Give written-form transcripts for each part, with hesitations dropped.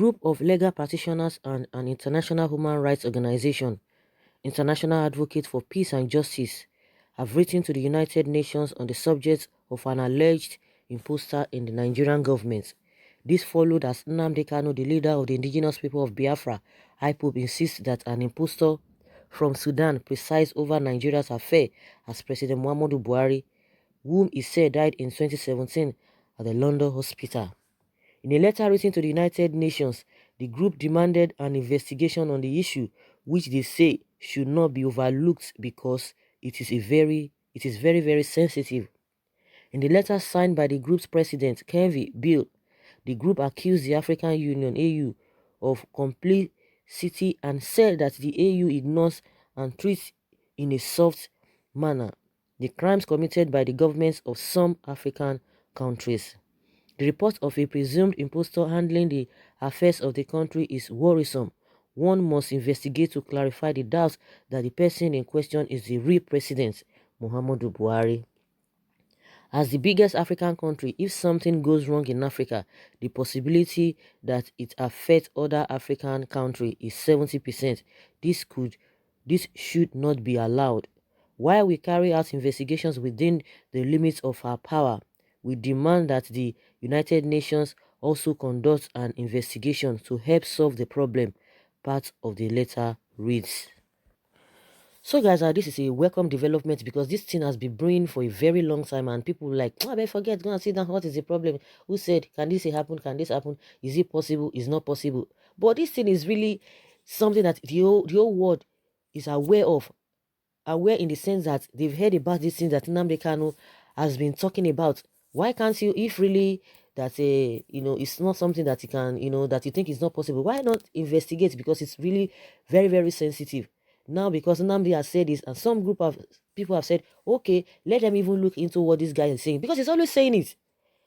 group of legal practitioners and an international human rights organization, International Advocates for Peace and Justice, have written to the United Nations on the subject of an alleged imposter in the Nigerian government. This followed as Nnamdi Kanu, the leader of the indigenous people of Biafra, IPOB, insists that an impostor from Sudan presides over Nigeria's affair as President Muhammadu Buhari, whom he said died in 2017 at the London hospital. In a letter written to the United Nations, the group demanded an investigation on the issue, which they say should not be overlooked because it is very, very sensitive. In the letter signed by the group's president, Kevin Bill, the group accused the African Union (AU) of complicity and said that the AU ignores and treats in a soft manner the crimes committed by the governments of some African countries. The report of a presumed impostor handling the affairs of the country is worrisome. One must investigate to clarify the doubts that the person in question is the real president, Muhammadu Buhari. As the biggest African country, if something goes wrong in Africa, the possibility that it affects other African countries is 70%. This should not be allowed. While we carry out investigations within the limits of our power, we demand that the United Nations also conduct an investigation to help solve the problem, part of the letter reads. So guys, this is a welcome development because this thing has been brewing for a very long time and people are like, I forget, go and sit down, what is the problem? Who said, can this happen? Can this happen? Is it possible? Is not possible? But this thing is really something that the whole world is aware of. Aware in the sense that they've heard about this thing that Nnamdi Kanu has been talking about. Why can't you, if really that it's not something that you can, that you think is not possible, why not investigate? Because it's really very, very sensitive. Now, because Nnamdi has said this, and some group of people have said, okay, let them even look into what this guy is saying, because he's always saying it.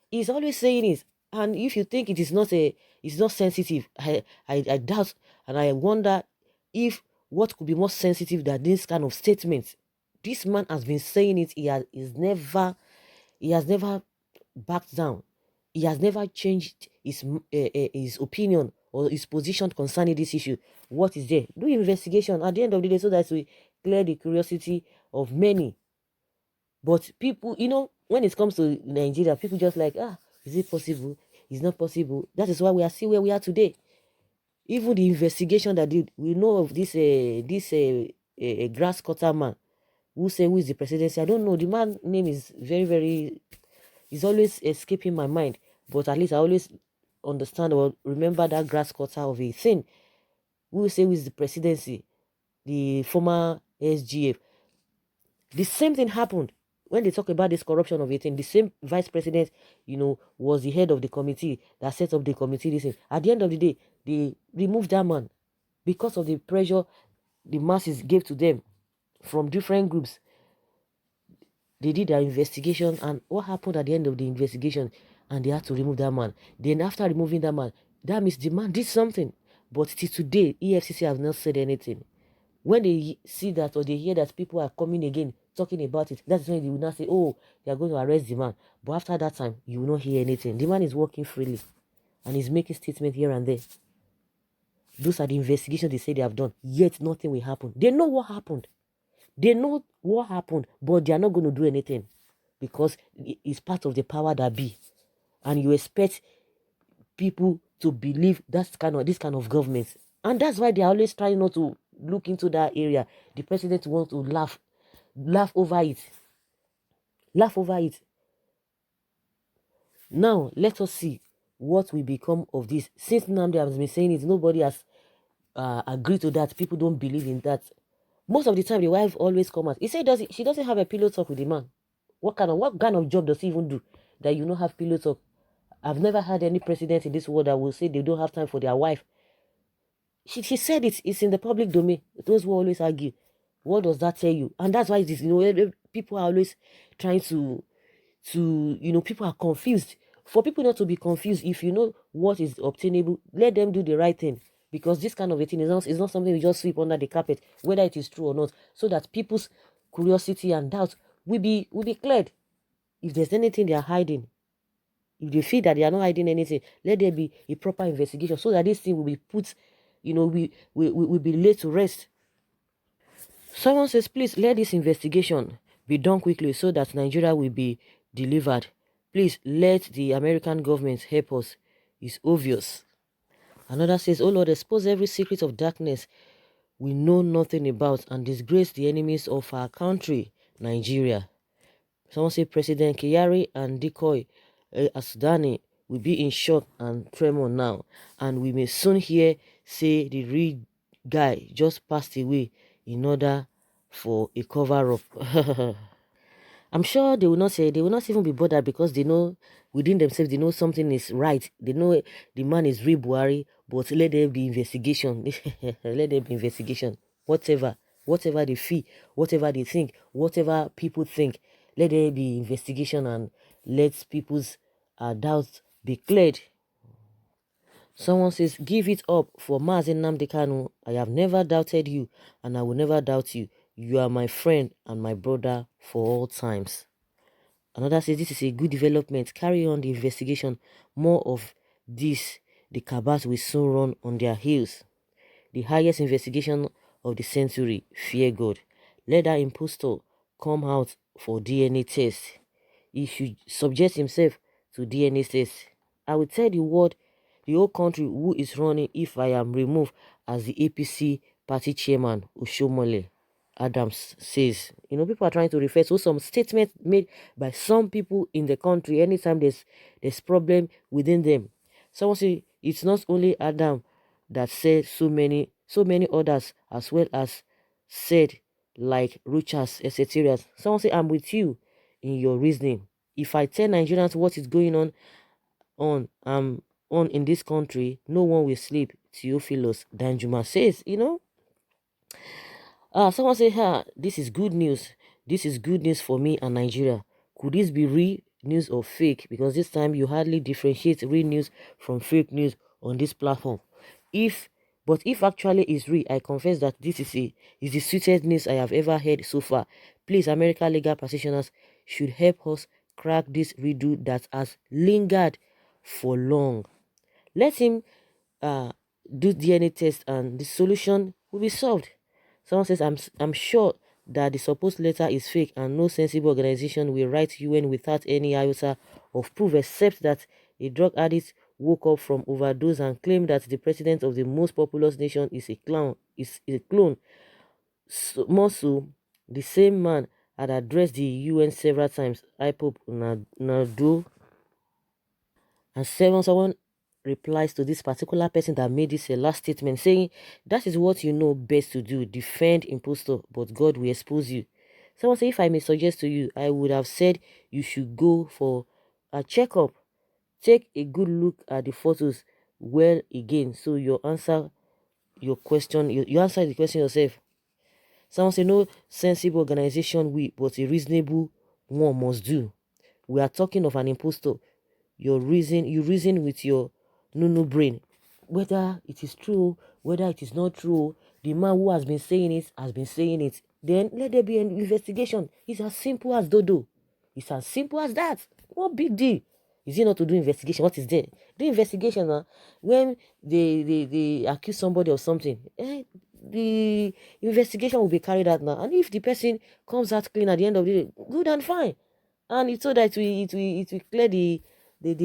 He's always saying it. And if you think it is not it's not sensitive, I doubt, and I wonder if what could be more sensitive than this kind of statement. This man has been saying it. He has never backed down. He has never changed his opinion or his position concerning this issue. What is there? Do investigation at the end of the day so that we clear the curiosity of many. But people, when it comes to Nigeria, people just like, is it possible? It's not possible. That is why we are still where we are today. Even the investigation that we know of this grass cutter man who is the presidency. I don't know. The man name is is always escaping my mind. But at least I always understand or remember that grass cutter of a thing. Who is the presidency? The former SGF. The same thing happened when they talk about this corruption of a thing. The same vice president, was the head of the committee that set up the committee. This at the end of the day, they removed that man because of the pressure the masses gave to them from different groups. They did their investigation, and what happened at the end of the investigation? And they had to remove that man. Then after removing that man, that means the man did something. But till today, EFCC have not said anything. When they see that or they hear that people are coming again talking about it, that's when they will not say, oh, they are going to arrest the man. But after that time, you will not hear anything. The man is working freely and he's making statements here and there. Those are the investigations they say they have done, yet nothing will happen. They know what happened. They know what happened, but they are not going to do anything because it's part of the power that be. And you expect people to believe this kind of government. And that's why they are always trying not to look into that area. The president wants to laugh over it. Laugh over it. Now, let us see what will become of this. Since Nnamdi has been saying it, nobody has agreed to that. People don't believe in that. Most of the time, the wife always comes out. He said she doesn't have a pillow talk with the man. What kind of job does he even do that you don't have pillow talk? I've never had any president in this world that will say they don't have time for their wife. She said it's in the public domain. Those who always argue. What does that tell you? And that's why it is, people are always trying to people are confused. For people not to be confused, if you know what is obtainable, let them do the right thing. Because this kind of a thing is not something we just sweep under the carpet, whether it is true or not, so that people's curiosity and doubt will be cleared. If there's anything they are hiding, If they feel that they are not hiding anything, let there be a proper investigation so that this thing will be put, will be laid to rest. Someone says, please let this investigation be done quickly so that Nigeria will be delivered. Please let the American government help us. It's obvious. Another says, oh Lord, expose every secret of darkness we know nothing about and disgrace the enemies of our country, Nigeria. Someone say President Kyari and Decoy Asudani will be in shock and tremor now, and we may soon hear say the real guy just passed away in order for a cover-up. I'm sure they will not say, they will not even be bothered because they know within themselves, they know something is right. They know the man is real Buhari, but let there be investigation. Let there be investigation. Whatever they feel, whatever they think, whatever people think, let there be investigation and let people's doubts be cleared. Someone says, give it up for Mazi Nnamdi Kanu. I have never doubted you and I will never doubt you. You are my friend and my brother for all times. Another says, this is a good development. Carry on the investigation. More of this. The cabals will soon run on their heels. The highest investigation of the century. Fear God. Let that impostor come out for DNA test. He should subject himself to DNA test. I will tell the world, the whole country, who is running if I am removed as the APC party chairman, Oshomole Adams says. People are trying to refer to some statements made by some people in the country anytime there's problem within them. Someone say it's not only Adam that said so many others as well as said like Ruchas, etc. Someone say I'm with you in your reasoning. If I tell Nigerians what is going on in this country, no one will sleep. Theophilus Danjuma says, someone say, this is good news. This is good news for me and Nigeria. Could this be real news or fake? Because this time you hardly differentiate real news from fake news on this platform. But if actually is real, I confess that this is the sweetest news I have ever heard so far. Please, American legal practitioners should help us crack this riddle that has lingered for long. Let him do DNA test and the solution will be solved. Someone says, I'm sure that the supposed letter is fake and no sensible organization will write UN without any iota of proof except that a drug addict woke up from overdose and claimed that the president of the most populous nation is a clone. More so, the same man had addressed the UN several times. IPOP Nado and someone replies to this particular person that made this last statement saying, that is what you know best to do, defend impostor, but God will expose you. Someone say, if I may suggest to you, I would have said you should go for a checkup. Take a good look at the photos well again so you answer your question. You answer the question yourself. Someone say, no sensible organization will, but a reasonable one must do. We are talking of an impostor. You reason with your no brain, whether it is true, whether it is not true. The man who has been saying it, then let there be an investigation. It's as simple as dodo. It's as simple as that. What big deal is it not to do investigation? What is there? Do investigation when they accuse somebody of something, the investigation will be carried out now, and if the person comes out clean at the end of the day, good and fine. And it's so that it will clear the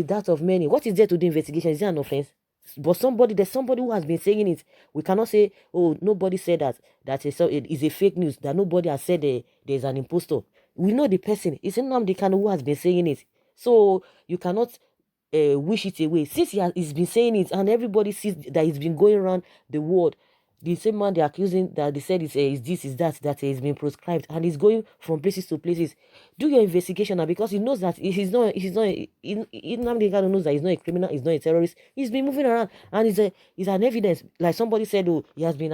doubt of many. What is there to do investigation? Is there an offense? But there's somebody who has been saying it. We cannot say, oh, nobody said that it is a fake news, that nobody has said there's an impostor. We know the person. It's Nnamdi Kanu who has been saying it. So you cannot wish it away. Since he's been saying it and everybody sees that it's been going around the world, the same man they're accusing that they said is this, is that has been proscribed and he's going from places to places. Do your investigation now, because he knows that Nnamdi Kanu knows that he's not a criminal, he's not a terrorist. He's been moving around and he's an evidence. Like somebody said, oh, he has been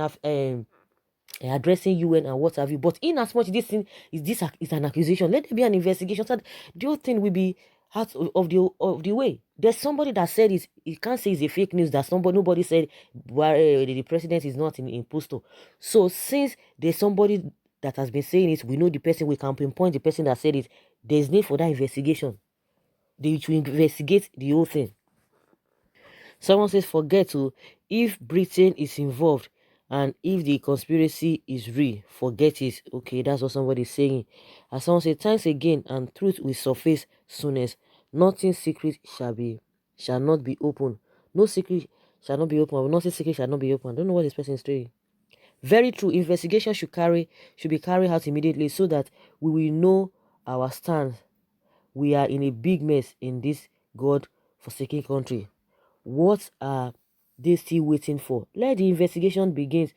addressing UN and what have you. But in as much this thing is an accusation, let there be an investigation so that the whole thing will be out of the way. There's somebody that said it. You can't say it's a fake news that nobody said the president is not an impostor. So since there's somebody that has been saying it, we know the person, we can pinpoint the person that said it. There's need for that investigation. They should investigate the whole thing. Someone says, forget to, if Britain is involved and if the conspiracy is real, forget it. Okay, that's what somebody's saying. As someone says, thanks again, and truth will surface soonest. Nothing secret shall not be open. No secret shall not be open. Nothing secret shall not be open. I don't know what this person is saying. Very true. Investigation should be carried out immediately so that we will know our stance. We are in a big mess in this God-forsaken country. What are they still waiting for? Let the investigation begin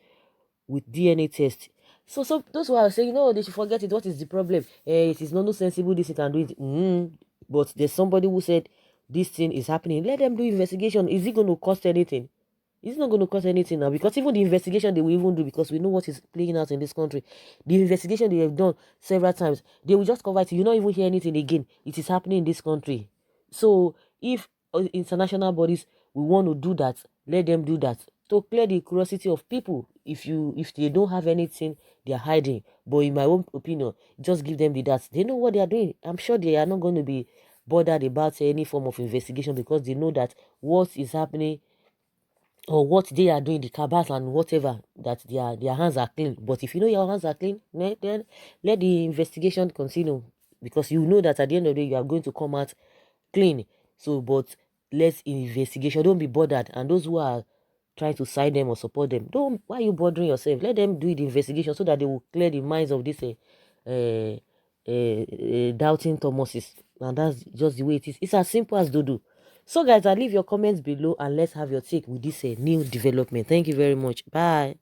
with DNA test. So those who are saying, no, they should forget it. What is the problem? It is not no sensible this, you can do it. But there's somebody who said this thing is happening. Let them do investigation. Is it going to cost anything? It's not going to cost anything now, because even the investigation they will even do, because we know what is playing out in this country. The investigation they have done several times, they will just cover it. You not even hear anything again. It is happening in this country. So if international bodies we want to do that, let them do that to clear the curiosity of people. If they don't have anything, they are hiding. But in my own opinion, just give them the that. They know what they are doing. I'm sure they are not going to be bothered about any form of investigation, because they know that what is happening or what they are doing, the cabals and whatever, that their hands are clean. But if you know your hands are clean, then let the investigation continue, because you know that at the end of the day you are going to come out clean. So, but let's investigation. Don't be bothered. And those who are trying to side them or support them, don't. Why are you bothering yourself? Let them do the investigation so that they will clear the minds of this doubting Thomases. And that's just the way it is. It's as simple as do. So, guys, I'll leave your comments below and let's have your take with this new development. Thank you very much. Bye.